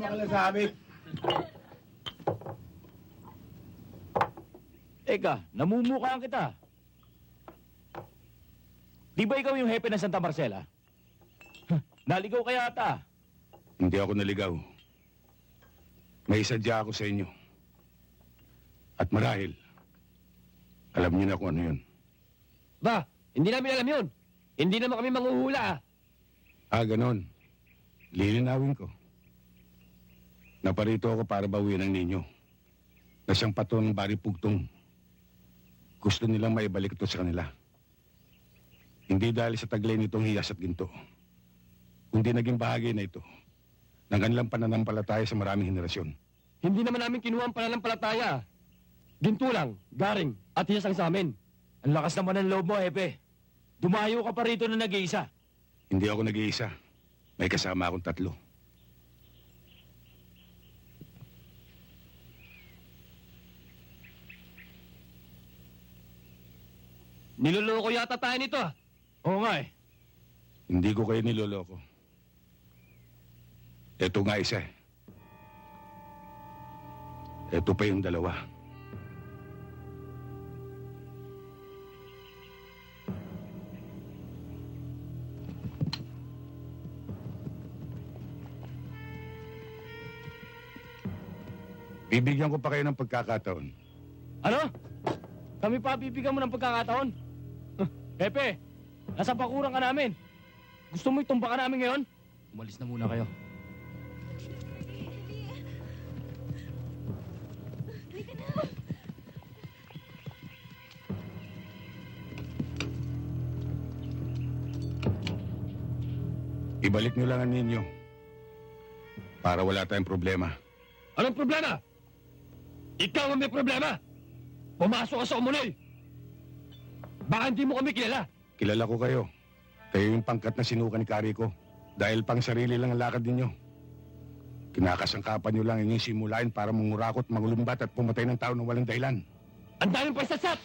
Sumama ka lang sa amin. Teka, namumukhaan kita. Di ba ikaw yung hepe ng Santa Marcela? Naligaw ka yata. Hindi ako naligaw. May sadya ako sa inyo. At marahil, alam niyo na kung ano yun. Ba, hindi namin alam yun. Hindi naman kami manghuhula ah. Ganon. Lilinawin ko. Naparito ako para bawian ang ninyo. Na siyang patron ng Bari Pugtong. Gusto nilang maibalik ito sa kanila. Hindi dahil sa taglay nitong hiyas at ginto. Kundi naging bahagi na ito ng kanilang pananampalataya sa maraming henerasyon. Hindi naman namin kinuha ang pananampalataya. Ginto lang, garing, at hiyas ang sa amin. Ang lakas naman ng loob mo, hepe. Dumayo ka pa rito na nag-iisa. Hindi ako nag-iisa. May kasama akong 3. Niloloko yata tayo nito ah. Oo nga eh. Hindi ko kayo niloloko. Ito nga isa eh. Ito pa yung 2. Bibigyan ko pa kayo ng pagkakataon. Ano? Kami pa bibigyan mo ng pagkakataon? Hepe, nasa pakurang ka namin. Gusto mo itumba ka namin ngayon? Umalis na muna kayo. Ibalik nyo lang ang ninyo. Para wala tayong problema. Anong problema? Ikaw ang may problema. Pumasok ka sa umunay. Baka hindi mo kami kilala. Kilala ko kayo. Kayo yung pangkat na sinuka ni Kari ko. Dahil pang sarili lang ang lakad ninyo. Kinakasangkapan nyo lang inyong simulain para mangurakot, mangulumbat at pumatay ng tao ng walang dahilan. Ang daming pagsasap!